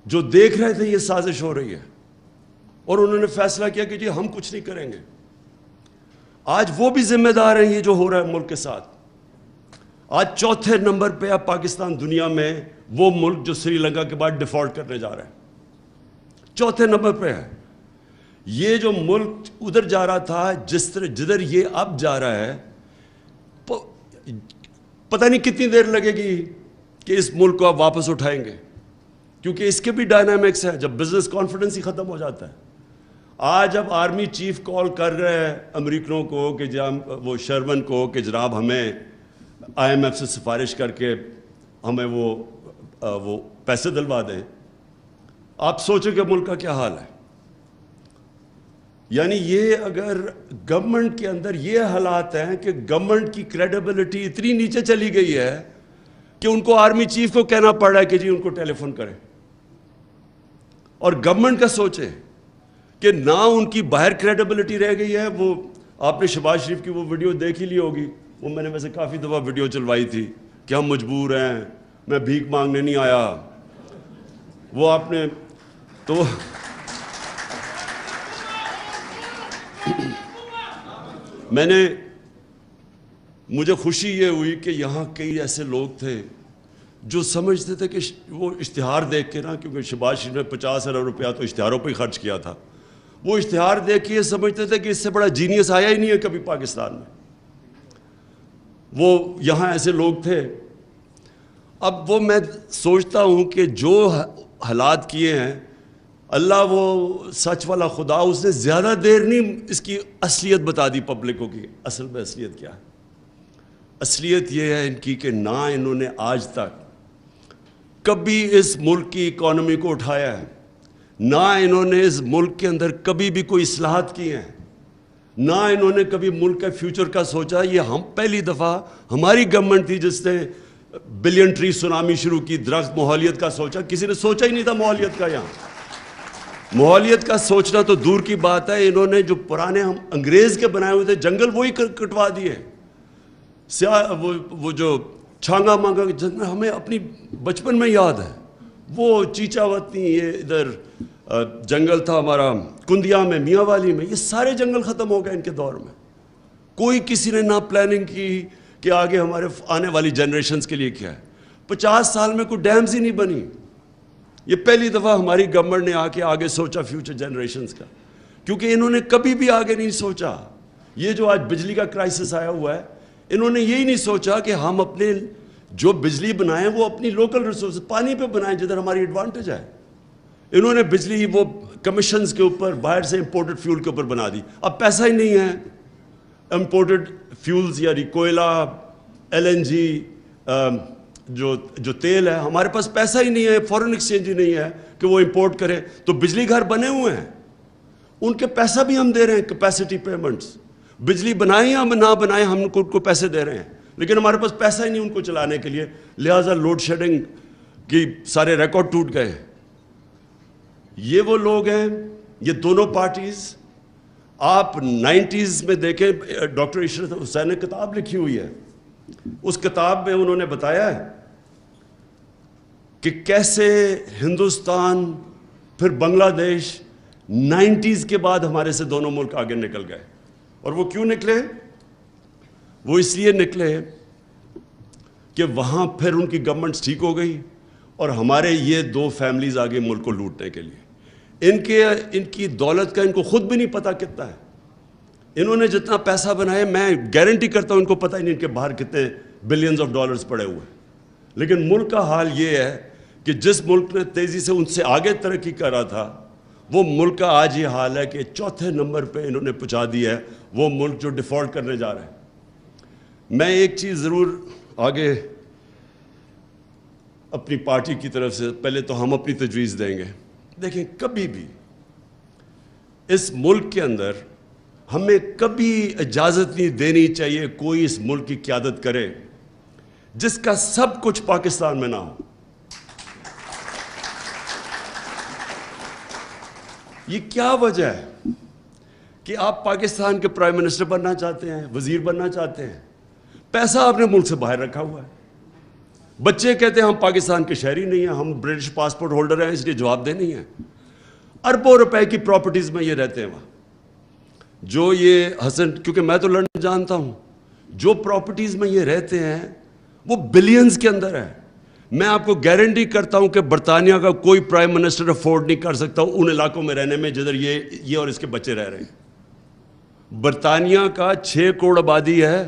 جو دیکھ رہے تھے یہ سازش ہو رہی ہے, اور انہوں نے فیصلہ کیا کہ جی ہم کچھ نہیں کریں گے. آج وہ بھی ذمہ دار ہیں یہ جو ہو رہا ہے ملک کے ساتھ. آج 4تھے نمبر پہ اب پاکستان دنیا میں وہ ملک جو سری لنکا کے بعد ڈیفالٹ کرنے جا رہا ہے, 4تھے نمبر پہ ہے. یہ جو ملک ادھر جا رہا تھا, جدھر یہ اب جا رہا ہے, پتہ نہیں کتنی دیر لگے گی کہ اس ملک کو آپ واپس اٹھائیں گے, کیونکہ اس کے بھی ڈائنامکس ہیں. جب بزنس کانفیڈنس ہی ختم ہو جاتا ہے. آج اب آرمی چیف کال کر رہے ہیں امریکنوں کو کہ وہ شرمن کو کہ جناب ہمیں IMF سے سفارش کر کے ہمیں وہ پیسے دلوا دیں. آپ سوچیں کہ ملک کا کیا حال ہے. یعنی یہ اگر گورنمنٹ کے اندر یہ حالات ہیں کہ گورنمنٹ کی کریڈیبلٹی اتنی نیچے چلی گئی ہے کہ ان کو آرمی چیف کو کہنا پڑ رہا ہے کہ جی ان کو ٹیلی فون کریں. اور گورنمنٹ کا سوچیں کہ نہ ان کی باہر کریڈیبلٹی رہ گئی ہے. وہ آپ نے شہباز شریف کی وہ ویڈیو دیکھ ہی لی ہوگی, وہ میں نے ویسے کافی دفعہ ویڈیو چلوائی تھی کہ ہم مجبور ہیں, میں بھیک مانگنے نہیں آیا. وہ آپ نے تو مجھے خوشی یہ ہوئی کہ یہاں کئی ایسے لوگ تھے جو سمجھتے تھے کہ وہ اشتہار دیکھ کے نا, کیونکہ شہباز شریف نے 50 ارب روپیہ تو اشتہاروں پہ ہی خرچ کیا تھا, وہ اشتہار دیکھ کے یہ سمجھتے تھے کہ اس سے بڑا جینیس آیا ہی نہیں ہے کبھی پاکستان میں. وہ یہاں ایسے لوگ تھے. اب وہ میں سوچتا ہوں کہ جو حالات کیے ہیں, اللہ وہ سچ والا خدا, اس نے زیادہ دیر نہیں اس کی اصلیت بتا دی پبلک کو کہ اصل میں اصلیت کیا ہے. اصلیت یہ ہے ان کی کہ نہ انہوں نے آج تک کبھی اس ملک کی اکانومی کو اٹھایا ہے, نہ انہوں نے اس ملک کے اندر کبھی بھی کوئی اصلاحات کی ہیں, نہ انہوں نے کبھی ملک کے فیوچر کا سوچا. یہ ہم پہلی دفعہ ہماری گورنمنٹ تھی جس نے بلین ٹری سونامی شروع کی, درخت ماحولیت کا سوچا. کسی نے سوچا ہی نہیں تھا ماحولیت کا. یہاں ماحولیت کا سوچنا تو دور کی بات ہے. انہوں نے جو پرانے ہم انگریز کے بنائے ہوئے تھے جنگل وہی کٹوا دیے. وہ جو چھانگا مانگا جنگل, ہمیں اپنی بچپن میں یاد ہے وہ چیچا وطنی، یہ ادھر جنگل تھا ہمارا کندیا میں، میاں والی میں، یہ سارے جنگل ختم ہو گئے ان کے دور میں. کوئی کسی نے نہ پلاننگ کی کہ آگے ہمارے آنے والی جنریشنز کے لیے کیا ہے. 50 سال میں کوئی ڈیمز ہی نہیں بنی. یہ پہلی دفعہ ہماری گورنمنٹ نے آ کے آگے سوچا فیوچر جنریشنز کا، کیونکہ انہوں نے کبھی بھی آگے نہیں سوچا. یہ جو آج بجلی کا کرائسس آیا ہوا ہے، انہوں نے یہی نہیں سوچا کہ ہم اپنے جو بجلی بنائیں وہ اپنی لوکل ریسورس پانی پہ بنائیں جدھر ہماری ایڈوانٹیج ہے. انہوں نے بجلی وہ کمیشنز کے اوپر باہر سے امپورٹڈ فیول کے اوپر بنا دی. اب پیسہ ہی نہیں ہے امپورٹڈ فیولز یعنی کوئلہ، LNG، جو تیل ہے، ہمارے پاس پیسہ ہی نہیں ہے، فورن ایکسچینج ہی نہیں ہے کہ وہ امپورٹ کرے. تو بجلی گھر بنے ہوئے ہیں، ان کے پیسہ بھی ہم دے رہے ہیں، کیپیسٹی پیمنٹس. بجلی بنائیں یا نہ بنائیں ہم ان کو پیسے دے رہے ہیں، لیکن ہمارے پاس پیسہ ہی نہیں ان کو چلانے کے لیے. لہٰذا لوڈ شیڈنگ کی سارے ریکارڈ ٹوٹ گئے. یہ وہ لوگ ہیں، یہ دونوں پارٹیز. آپ 90s میں دیکھیں، ڈاکٹر عشرت حسین نے کتاب لکھی ہوئی ہے. اس کتاب میں انہوں نے بتایا ہے کہ کیسے ہندوستان پھر بنگلہ دیش 90s کے بعد ہمارے سے دونوں ملک آگے نکل گئے. اور وہ کیوں نکلے؟ وہ اس لیے نکلے کہ وہاں پھر ان کی گورنمنٹس ٹھیک ہو گئی اور ہمارے یہ دو فیملیز آگے ملک کو لوٹنے کے لیے. ان کی دولت کا ان کو خود بھی نہیں پتا کتنا ہے. انہوں نے جتنا پیسہ بنایا، میں گارنٹی کرتا ہوں ان کو پتہ ہی نہیں ان کے باہر کتنے بلینز آف ڈالرز پڑے ہوئے ہیں. لیکن ملک کا حال یہ ہے کہ جس ملک نے تیزی سے ان سے آگے ترقی کر رہا تھا، وہ ملک کا آج یہ حال ہے کہ 4تھے نمبر پہ انہوں نے پہنچا دیا ہے وہ ملک جو ڈیفالٹ کرنے جا رہا ہے. میں ایک چیز ضرور آگے اپنی پارٹی کی طرف سے، پہلے تو ہم اپنی تجویز دیں گے. دیکھیں، کبھی بھی اس ملک کے اندر ہمیں کبھی اجازت نہیں دینی چاہیے کوئی اس ملک کی قیادت کرے جس کا سب کچھ پاکستان میں نہ ہو. یہ کیا وجہ ہے کہ آپ پاکستان کے پرائم منسٹر بننا چاہتے ہیں، وزیر بننا چاہتے ہیں، پیسہ آپ نے ملک سے باہر رکھا ہوا ہے. بچے کہتے ہیں ہم پاکستان کے شہری نہیں ہیں، ہم برٹش پاسپورٹ ہولڈر ہیں، اس لیے جواب دہ نہیں ہیں. اربوں روپے کی پراپرٹیز میں یہ رہتے ہیں وہاں. جو یہ حسن، کیونکہ میں تو لندن جانتا ہوں، جو پراپرٹیز میں یہ رہتے ہیں وہ بلینز کے اندر ہے. میں آپ کو گارنٹی کرتا ہوں کہ برطانیہ کا کوئی پرائم منسٹر افورڈ نہیں کر سکتا ان علاقوں میں رہنے میں جدھر یہ اور اس کے بچے رہ رہے ہیں. برطانیہ کا 6 کروڑ آبادی ہے،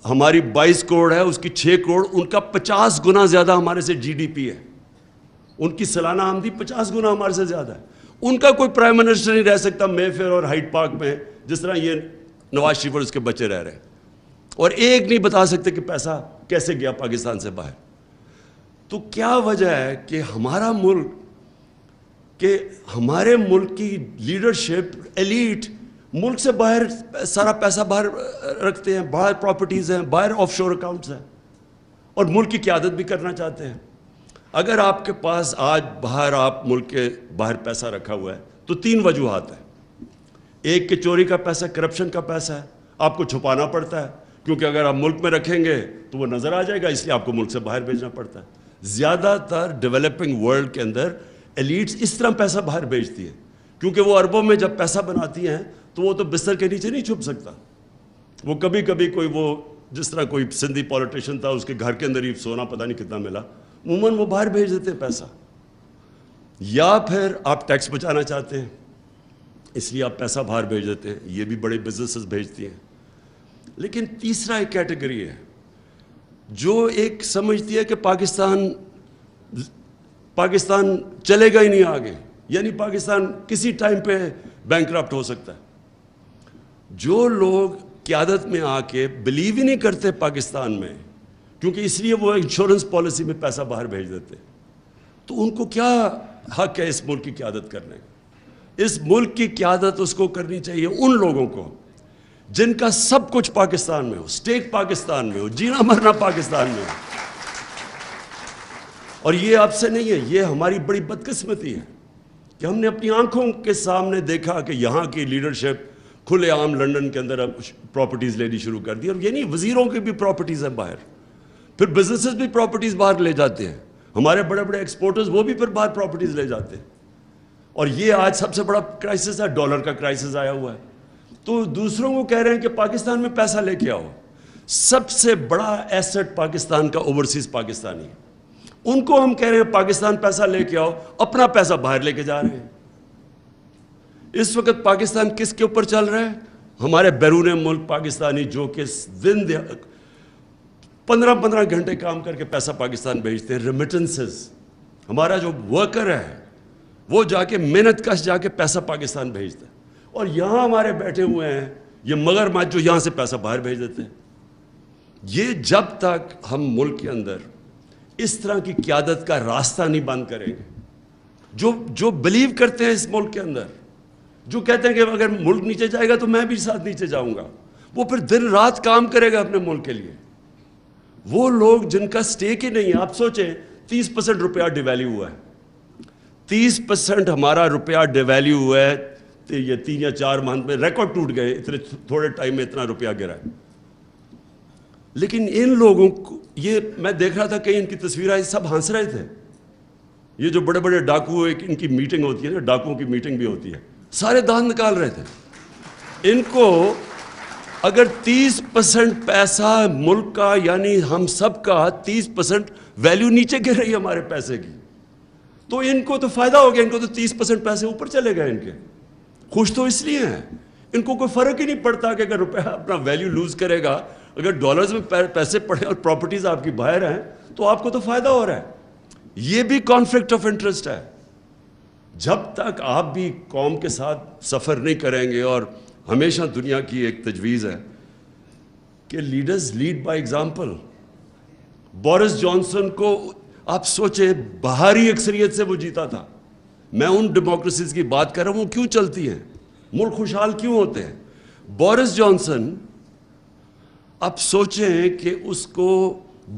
ہماری 22 کروڑ ہے، اس کی 6 کروڑ، ان کا 50 گنا زیادہ ہمارے سے GDP ہے. ان کی سالانہ آمدنی 50 گنا ہمارے سے زیادہ ہے. ان کا کوئی پرائم منسٹر نہیں رہ سکتا مے فیئر اور ہائیڈ پارک میں جس طرح یہ نواز شریف اور اس کے بچے رہ رہے ہیں، اور ایک نہیں بتا سکتے کہ پیسہ کیسے گیا پاکستان سے باہر. تو کیا وجہ ہے کہ ہمارا ملک، کہ ہمارے ملک کی لیڈرشپ، ایلیٹ ملک سے باہر سارا پیسہ باہر رکھتے ہیں، باہر پراپرٹیز ہیں، باہر آف شور اکاؤنٹس ہیں، اور ملک کی قیادت بھی کرنا چاہتے ہیں. اگر آپ کے پاس آج باہر، آپ ملک کے باہر پیسہ رکھا ہوا ہے تو 3 وجوہات ہیں. ایک کہ چوری کا پیسہ، کرپشن کا پیسہ ہے، آپ کو چھپانا پڑتا ہے کیونکہ اگر آپ ملک میں رکھیں گے تو وہ نظر آ جائے گا، اس لیے آپ کو ملک سے باہر بھیجنا پڑتا ہے. زیادہ تر ڈیولپنگ ورلڈ کے اندر ایلیٹس اس طرح پیسہ باہر بھیجتی ہے کیونکہ وہ اربوں میں جب پیسہ بناتی ہیں تو وہ تو بستر کے نیچے نہیں چھپ سکتا. وہ کبھی کبھی کوئی، وہ جس طرح کوئی سندھی پولیٹیشین تھا، اس کے گھر کے اندر ہی سونا پتہ نہیں کتنا ملا، عموماً وہ باہر بھیج دیتے ہیں پیسہ. یا پھر آپ ٹیکس بچانا چاہتے ہیں اس لیے آپ پیسہ باہر بھیج دیتے ہیں، یہ بھی بڑے بزنسز بھیجتی ہیں. لیکن تیسرا ایک کیٹیگری ہے جو ایک سمجھتی ہے کہ پاکستان چلے گا ہی نہیں آگے، یعنی پاکستان کسی ٹائم پہ بینکرپٹ ہو سکتا ہے. جو لوگ قیادت میں آ کے بلیو ہی نہیں کرتے پاکستان میں، کیونکہ اس لیے وہ انشورنس پالیسی میں پیسہ باہر بھیج دیتے، تو ان کو کیا حق ہے اس ملک کی قیادت کرنے کا؟ اس ملک کی قیادت اس کو کرنی چاہیے ان لوگوں کو جن کا سب کچھ پاکستان میں ہو، سٹیک پاکستان میں ہو، جینا مرنا پاکستان میں ہو. اور یہ آپ سے نہیں ہے، یہ ہماری بڑی بدقسمتی ہے کہ ہم نے اپنی آنکھوں کے سامنے دیکھا کہ یہاں کی لیڈرشپ کھلے عام لندن کے اندر اب پراپرٹیز لینی شروع کر دی. اور یہ نہیں، وزیروں کی بھی پراپرٹیز ہیں باہر. پھر بزنسز بھی پراپرٹیز باہر لے جاتے ہیں, ہمارے بڑے بڑے ایکسپورٹرز وہ بھی پھر باہر پراپرٹیز لے جاتے ہیں. اور یہ آج سب سے بڑا کرائسس ہے, ڈالر کا کرائسس آیا ہوا ہے. تو دوسروں کو کہہ رہے ہیں کہ پاکستان میں پیسہ لے کے آؤ. سب سے بڑا ایسٹ پاکستان کا اوورسیز پاکستانی ہے. ان کو ہم کہہ رہے ہیں پاکستان پیسہ لے کے آؤ, اپنا پیسہ باہر لے کے جا رہے ہیں. اس وقت پاکستان کس کے اوپر چل رہا ہے؟ ہمارے بیرون ملک پاکستانی جو کہ دن 15 گھنٹے کام کر کے پیسہ پاکستان بھیجتے ہیں, ریمیٹنسز. ہمارا جو ورکر ہے وہ جا کے محنت کش جا کے پیسہ پاکستان بھیجتا ہے, اور یہاں ہمارے بیٹھے ہوئے ہیں یہ مگرمچھ جو یہاں سے پیسہ باہر بھیج دیتے ہیں. یہ جب تک ہم ملک کے اندر اس طرح کی قیادت کا راستہ نہیں بند کریں گے, جو بلیو کرتے ہیں اس ملک کے اندر, جو کہتے ہیں کہ اگر ملک نیچے جائے گا تو میں بھی ساتھ نیچے جاؤں گا, وہ پھر دن رات کام کرے گا اپنے ملک کے لیے. وہ لوگ جن کا سٹیک ہی نہیں ہے, آپ سوچیں 30% روپیہ ڈیویلیو ہوا ہے, 30% ہمارا روپیہ ڈیویلیو ہوا ہے. یہ 3 یا 4 ماہ میں ریکارڈ ٹوٹ گئے, اتنے تھوڑے ٹائم میں اتنا روپیہ گرا ہے. لیکن ان لوگوں کو, یہ میں دیکھ رہا تھا کہ ان کی تصویر آئی, سب ہنس رہے تھے. یہ جو بڑے بڑے ڈاکو, ان کی میٹنگ ہوتی ہے نا, ڈاکوؤں کی میٹنگ بھی ہوتی ہے, سارے دانت نکال رہے تھے. ان کو اگر 30% پیسہ ملک کا, یعنی ہم سب کا 30% ویلیو نیچے گر رہی ہے ہمارے پیسے کی, تو ان کو تو فائدہ ہو گیا. ان کو تو 30% پیسے اوپر چلے گئے. ان کے خوش تو اس لیے ہیں, ان کو کوئی فرق ہی نہیں پڑتا کہ اگر روپیہ اپنا ویلیو لوز کرے گا, اگر ڈالرز میں پیسے پڑے اور پراپرٹیز آپ کی باہر ہیں تو آپ کو تو فائدہ ہو رہا ہے. یہ بھی کانفلکٹ آف انٹرسٹ ہے. جب تک آپ بھی قوم کے ساتھ سفر نہیں کریں گے, اور ہمیشہ دنیا کی ایک تجویز ہے کہ leaders lead by example. Boris Johnson کو آپ سوچیں, بہاری اکثریت سے وہ جیتا تھا. میں ان ڈیموکریسیز کی بات کر رہا ہوں, وہ کیوں چلتی ہیں, ملک خوشحال کیوں ہوتے ہیں. بورس جانسن, آپ سوچیں کہ اس کو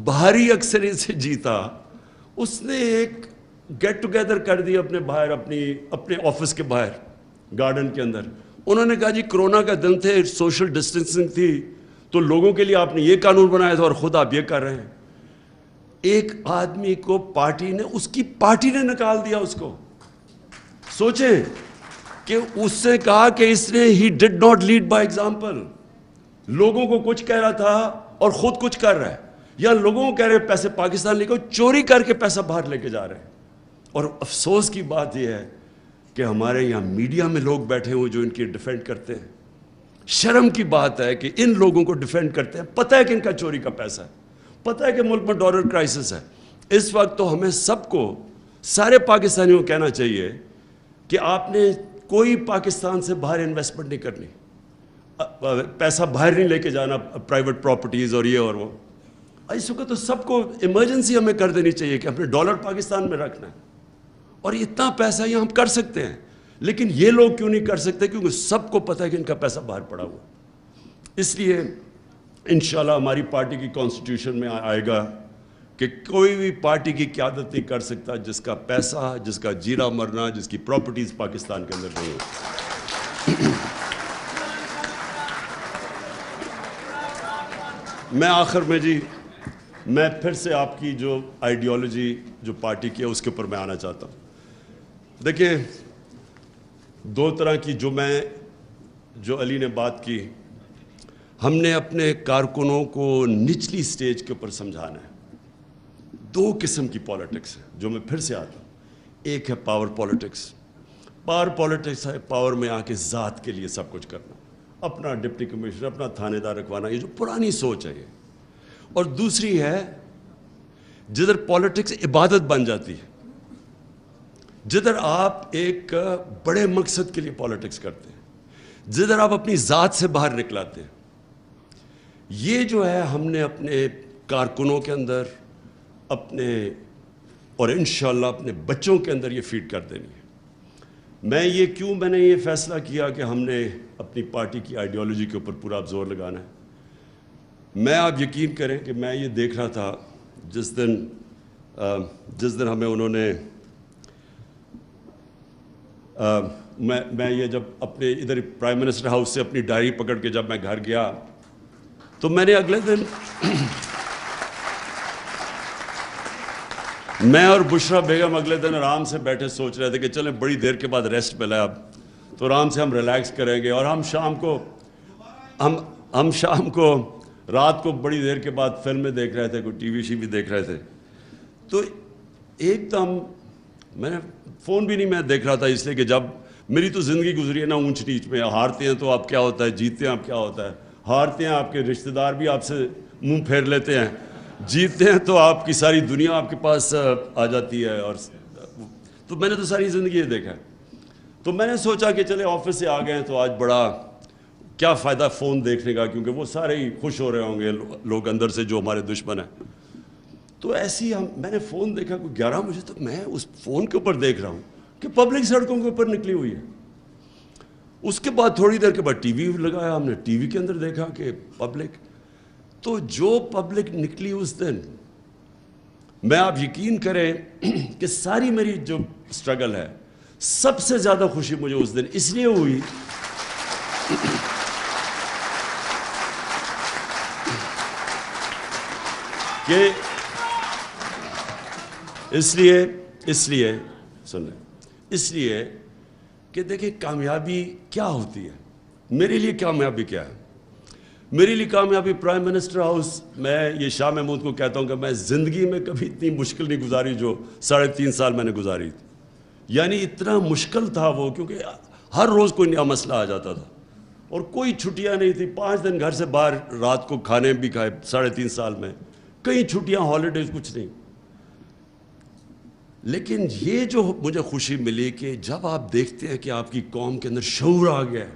بہاری اکثریت سے جیتا, اس نے ایک گیٹ ٹوگیدر کر دی اپنے باہر, اپنے آفس کے باہر گارڈن کے اندر. انہوں نے کہا جی کرونا کا دن تھے, سوشل ڈسٹینسنگ تھی, تو لوگوں کے لیے آپ نے یہ قانون بنایا تھا اور خود آپ یہ کر رہے ہیں. ایک آدمی کو پارٹی نے, اس کی پارٹی نے نکال دیا اس کو. سوچیں کہ اس سے کہا کہ اس نے he did not lead by example. لوگوں کو کچھ کہہ رہا تھا اور خود کچھ کر رہا ہے, یا لوگوں کو کہہ رہے پیسے پاکستان لے کے, چوری کر کے پیسہ باہر لے کے جا رہے ہیں. اور افسوس کی بات یہ ہے کہ ہمارے یہاں میڈیا میں لوگ بیٹھے ہوئے جو ان کی ڈیفینڈ کرتے ہیں. شرم کی بات ہے کہ ان لوگوں کو ڈیفینڈ کرتے ہیں, پتہ ہے کہ ان کا چوری کا پیسہ ہے, پتہ ہے کہ ملک میں ڈالر کرائسس ہے. اس وقت تو ہمیں سب کو, سارے پاکستانیوں کو کہنا چاہیے کہ آپ نے کوئی پاکستان سے باہر انویسٹمنٹ نہیں کرنی, پیسہ باہر نہیں لے کے جانا, پرائیویٹ پراپرٹیز اور یہ اور وہ. اس وقت تو سب کو ایمرجنسی ہمیں کر دینی چاہیے کہ اپنے ڈالر پاکستان میں رکھنا ہے, اور اتنا پیسہ یہ ہم کر سکتے ہیں. لیکن یہ لوگ کیوں نہیں کر سکتے؟ کیونکہ سب کو پتہ ہے کہ ان کا پیسہ باہر پڑا ہوا. اس لیے انشاءاللہ ہماری پارٹی کی کانسٹیٹیوشن میں آئے گا کہ کوئی بھی پارٹی کی قیادت نہیں کر سکتا جس کا پیسہ, جس کا جینا مرنا, جس کی پراپرٹیز پاکستان کے اندر نہیں ہو. میں آخر میں جی, میں پھر سے آپ کی جو آئیڈیالوجی جو پارٹی کی ہے اس کے اوپر میں آنا چاہتا ہوں. دیکھیں, 2 طرح کی جو علی نے بات کی, ہم نے اپنے کارکنوں کو نچلی سٹیج کے اوپر سمجھانا ہے. 2 قسم کی پالیٹکس ہے جو میں پھر سے آتا ہوں. ایک ہے پاور پالیٹکس. پاور پالیٹکس ہے پاور میں آ کے ذات کے لیے سب کچھ کرنا, اپنا ڈپٹی کمشنر, اپنا تھانے دار رکھوانا, یہ جو پرانی سوچ ہے یہ. اور دوسری ہے جدھر پالیٹکس عبادت بن جاتی ہے, جدھر آپ ایک بڑے مقصد کے لیے پالیٹکس کرتے ہیں, جدھر آپ اپنی ذات سے باہر نکلاتے ہیں. یہ جو ہے ہم نے اپنے کارکنوں کے اندر اپنے اور انشاءاللہ اپنے بچوں کے اندر یہ فیڈ کر دینی ہے. میں نے یہ فیصلہ کیا کہ ہم نے اپنی پارٹی کی آئیڈیالوجی کے اوپر پورا زور لگانا ہے. میں آپ یقین کریں کہ میں یہ دیکھ رہا تھا جس دن ہمیں انہوں نے میں یہ جب اپنے ادھر پرائم منسٹر ہاؤس سے اپنی ڈائری پکڑ کے جب میں گھر گیا تو میں نے اگلے دن میں اور بشرا بیگم اگلے دن آرام سے بیٹھے سوچ رہے تھے کہ چلیں بڑی دیر کے بعد ریسٹ ملا ہے اب تو آرام سے ہم ریلیکس کریں گے، اور ہم شام کو رات کو بڑی دیر کے بعد فلمیں دیکھ رہے تھے، کوئی ٹی وی بھی دیکھ رہے تھے، تو ایک دم میں نے فون بھی نہیں میں دیکھ رہا تھا، اس لیے کہ جب میری تو زندگی گزری ہے نا اونچ نیچ میں، ہارتے ہیں تو آپ کیا ہوتا ہے، جیتتے ہیں آپ کیا ہوتا ہے، ہارتے ہیں آپ کے رشتہ دار بھی آپ سے منہ پھیر لیتے ہیں، جیتتے ہیں تو آپ کی ساری دنیا آپ کے پاس آ جاتی ہے، اور تو میں نے تو ساری زندگی یہ دیکھا ہے. تو میں نے سوچا کہ چلے آفس سے آ گئے ہیں تو آج بڑا کیا فائدہ فون دیکھنے کا، کیونکہ وہ سارے ہی خوش ہو رہے ہوں گے لوگ اندر سے جو ہمارے دشمن ہیں. تو ایسے ہی میں نے فون دیکھا کوئی 11 بجے، تو میں اس فون کے اوپر دیکھ رہا ہوں کہ پبلک سڑکوں کے اوپر نکلی ہوئی ہے. اس کے بعد تھوڑی دیر کے بعد ٹی وی لگایا، ہم نے ٹی وی کے اندر دیکھا کہ پبلک، تو جو پبلک نکلی اس دن، میں آپ یقین کریں کہ ساری میری جو سٹرگل ہے، سب سے زیادہ خوشی مجھے اس دن اس لیے ہوئی کہ اس لیے کہ دیکھیں کامیابی کیا ہوتی ہے. میرے لیے کامیابی کیا ہے؟ میرے لیے کامیابی پرائم منسٹر ہاؤس. میں یہ شاہ محمود کو کہتا ہوں کہ میں زندگی میں کبھی اتنی مشکل نہیں گزاری جو 3.5 سال میں نے گزاری تھی. یعنی اتنا مشکل تھا وہ، کیونکہ ہر روز کوئی نیا مسئلہ آ جاتا تھا اور کوئی چھٹیاں نہیں تھی. 5 دن گھر سے باہر رات کو کھانے بھی کھائے 3.5 سال میں، کئی چھٹیاں ہالیڈیز کچھ نہیں. لیکن یہ جو مجھے خوشی ملی کہ جب آپ دیکھتے ہیں کہ آپ کی قوم کے اندر شعور آ گیا ہے،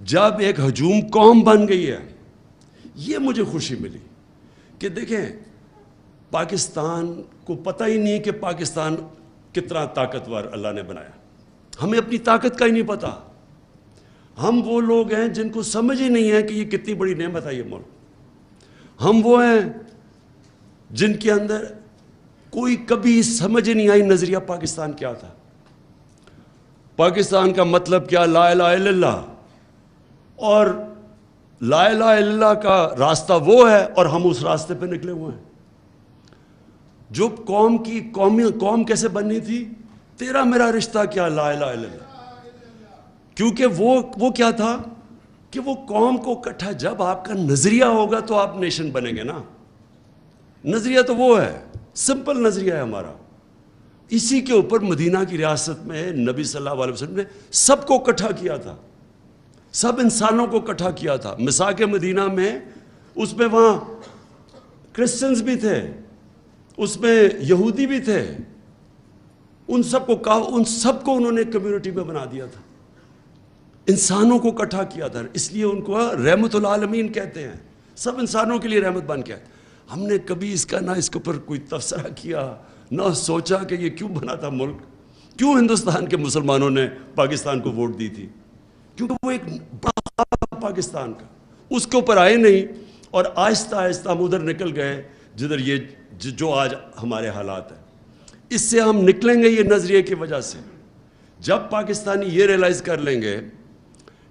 جب ایک ہجوم قوم بن گئی ہے، یہ مجھے خوشی ملی کہ دیکھیں پاکستان کو پتہ ہی نہیں کہ پاکستان کتنا طاقتور اللہ نے بنایا. ہمیں اپنی طاقت کا ہی نہیں پتا. ہم وہ لوگ ہیں جن کو سمجھ ہی نہیں ہے کہ یہ کتنی بڑی نعمت ہے یہ ملک. ہم وہ ہیں جن کے اندر کوئی کبھی سمجھ نہیں آئی نظریہ پاکستان کیا تھا. پاکستان کا مطلب کیا؟ لا الہ الا اللہ. اور لا الہ الا اللہ کا راستہ وہ ہے اور ہم اس راستے پہ نکلے ہوئے ہیں. جو قوم کیسے بننی تھی؟ تیرا میرا رشتہ کیا؟ لا الہ الا اللہ. کیونکہ وہ کیا تھا کہ وہ قوم کو اکٹھا، جب آپ کا نظریہ ہوگا تو آپ نیشن بنیں گے نا. نظریہ تو وہ ہے، سمپل نظریہ ہے ہمارا. اسی کے اوپر مدینہ کی ریاست میں نبی صلی اللہ علیہ وسلم نے سب کو اکٹھا کیا تھا، سب انسانوں کو اکٹھا کیا تھا. مساق مدینہ میں اس میں وہاں کرسچنز بھی تھے، اس میں یہودی بھی تھے، ان سب کو انہوں نے کمیونٹی میں بنا دیا تھا، انسانوں کو اکٹھا کیا تھا. اس لیے ان کو رحمت العالمین کہتے ہیں، سب انسانوں کے لیے رحمت بن کے. ہم نے کبھی اس کا نہ اس کے اوپر کوئی تبصرہ کیا، نہ سوچا کہ یہ کیوں بنا تھا ملک، کیوں ہندوستان کے مسلمانوں نے پاکستان کو ووٹ دی تھی. کیونکہ وہ ایک بڑا پاکستان کا، اس کے اوپر آئے نہیں، اور آہستہ آہستہ ہم ادھر نکل گئے جدھر یہ جو آج ہمارے حالات ہیں. اس سے ہم نکلیں گے یہ نظریے کی وجہ سے جب پاکستانی یہ ریلائز کر لیں گے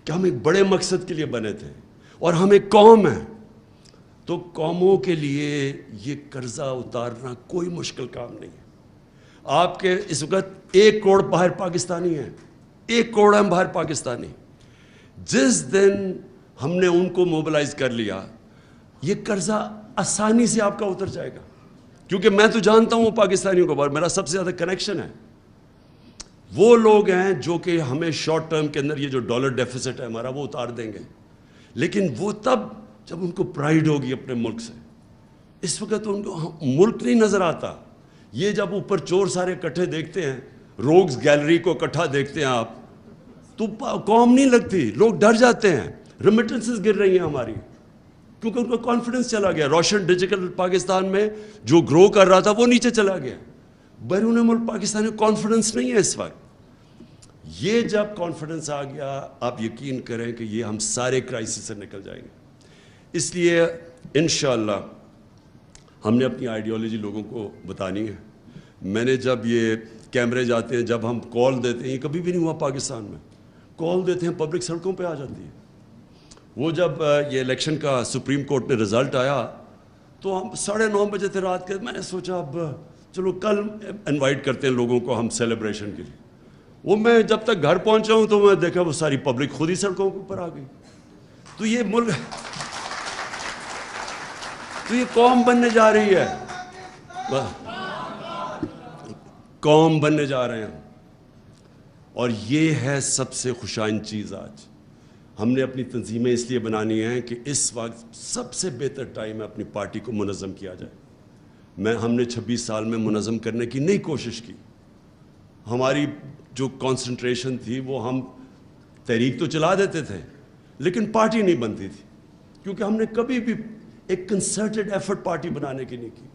کہ ہم ایک بڑے مقصد کے لیے بنے تھے اور ہم ایک قوم ہیں. تو قوموں کے لیے یہ قرضہ اتارنا کوئی مشکل کام نہیں ہے. آپ کے اس وقت 1 کروڑ باہر پاکستانی ہیں، 1 کروڑ ہم باہر پاکستانی. جس دن ہم نے ان کو موبلائز کر لیا، یہ قرضہ آسانی سے آپ کا اتر جائے گا. کیونکہ میں تو جانتا ہوں پاکستانیوں کو، میرا سب سے زیادہ کنیکشن ہے. وہ لوگ ہیں جو کہ ہمیں شارٹ ٹرم کے اندر یہ جو ڈالر ڈیفیسٹ ہے ہمارا وہ اتار دیں گے، لیکن وہ تب جب ان کو پرائیڈ ہوگی اپنے ملک سے. اس وقت ان کو ملک نہیں نظر آتا. یہ جب اوپر چور سارے اکٹھے دیکھتے ہیں، روگز گیلری کو اکٹھا دیکھتے ہیں آپ، تو قوم نہیں لگتی، لوگ ڈر جاتے ہیں. ریمیٹنسز گر رہی ہیں ہماری، کیونکہ ان کو کانفیڈنس چلا گیا. روشن ڈیجیٹل پاکستان میں جو گرو کر رہا تھا وہ نیچے چلا گیا. بیرون ملک پاکستان میں کانفیڈنس نہیں ہے اس وقت. یہ جب کانفیڈنس آ گیا، آپ یقین کریں کہ یہ ہم سارے کرائسس سے نکل جائیں گے. اس لیے انشاءاللہ ہم نے اپنی آئیڈیالوجی لوگوں کو بتانی ہے. میں نے جب یہ کیمرے جاتے ہیں، جب ہم کال دیتے ہیں، یہ کبھی بھی نہیں ہوا پاکستان میں، کال دیتے ہیں پبلک سڑکوں پہ آ جاتی ہے. وہ جب یہ الیکشن کا سپریم کورٹ میں رزلٹ آیا تو ہم 9:30 بجے تھے رات کے. میں نے سوچا اب چلو کل انوائٹ کرتے ہیں لوگوں کو ہم سیلیبریشن کے لیے. وہ میں جب تک گھر پہنچا ہوں تو میں دیکھا وہ ساری پبلک خود ہی سڑکوں کے اوپر آ گئی. تو یہ ملک، تو یہ قوم بننے جا رہی ہے، قوم بننے جا رہے ہیں. اور یہ ہے سب سے خوشائن چیز. آج ہم نے اپنی تنظیمیں اس لیے بنانی ہیں کہ اس وقت سب سے بہتر ٹائم ہے اپنی پارٹی کو منظم کیا جائے. ہم نے 26 سال میں منظم کرنے کی نہیں کوشش کی. ہماری جو کانسنٹریشن تھی وہ ہم تحریک تو چلا دیتے تھے لیکن پارٹی نہیں بنتی تھی، کیونکہ ہم نے کبھی بھی ایک کنسرٹڈ ایفرٹ پارٹی بنانے کی نہیں کی.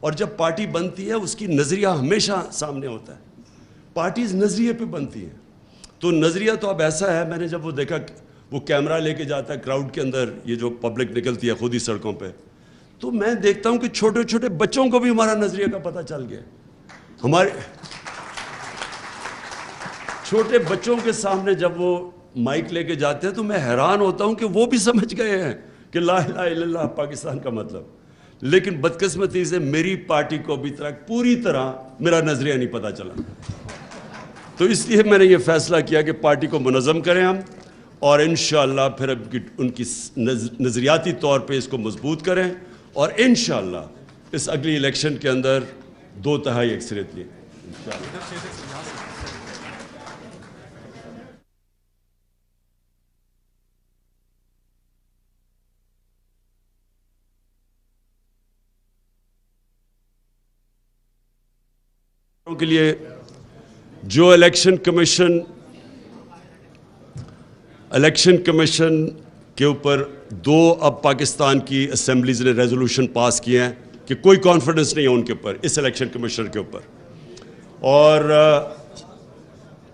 اور جب پارٹی بنتی ہے اس کی نظریہ ہمیشہ سامنے ہوتا ہے. پارٹیز نظریے پہ بنتی ہیں. تو نظریہ تو اب ایسا ہے، میں نے جب وہ دیکھا وہ کیمرہ لے کے جاتا ہے کراؤڈ کے اندر، یہ جو پبلک نکلتی ہے خود ہی سڑکوں پہ، تو میں دیکھتا ہوں کہ چھوٹے چھوٹے بچوں کو بھی ہمارا نظریہ کا پتہ چل گیا. ہمارے چھوٹے بچوں کے سامنے جب وہ مائک لے کے جاتے ہیں تو میں حیران ہوتا ہوں کہ وہ بھی سمجھ گئے ہیں کہ لا الہ الا اللہ پاکستان کا مطلب. لیکن بدقسمتی سے میری پارٹی کو ابھی تک پوری طرح میرا نظریہ نہیں پتہ چلا. تو اس لیے میں نے یہ فیصلہ کیا کہ پارٹی کو منظم کریں ہم، اور انشاءاللہ پھر ان کی نظریاتی طور پہ اس کو مضبوط کریں، اور انشاءاللہ اس اگلی الیکشن کے اندر 2/3 اکثریت لیں انشاءاللہ. کے لیے جو الیکشن کمیشن کے اوپر 2 اب پاکستان کی اسمبلیز نے ریزولوشن پاس کیے ہیں کہ کوئی کانفیڈنس نہیں ہے ان کے اوپر، اس الیکشن کمیشنر کے اوپر. اور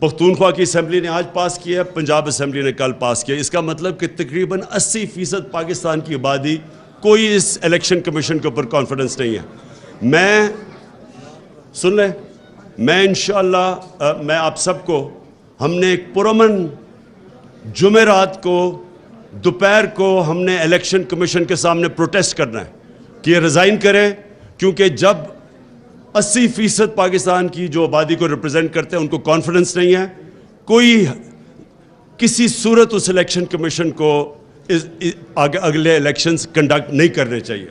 پختونخوا کی اسمبلی نے آج پاس کیا ہے، پنجاب اسمبلی نے کل پاس کیا. اس کا مطلب کہ تقریباً 80% پاکستان کی آبادی کوئی اس الیکشن کمیشن کے اوپر کانفیڈنس نہیں ہے. سن لیں، میں انشاءاللہ میں آپ سب کو، ہم نے ایک پرامن جمعرات کو دوپہر کو ہم نے الیکشن کمیشن کے سامنے پروٹیسٹ کرنا ہے کہ یہ ریزائن کریں، کیونکہ جب 80% پاکستان کی جو آبادی کو ریپرزینٹ کرتے ہیں ان کو کانفیڈنس نہیں ہے، کوئی کسی صورت اس الیکشن کمیشن کو اگلے الیکشنز کنڈکٹ نہیں کرنے چاہیے.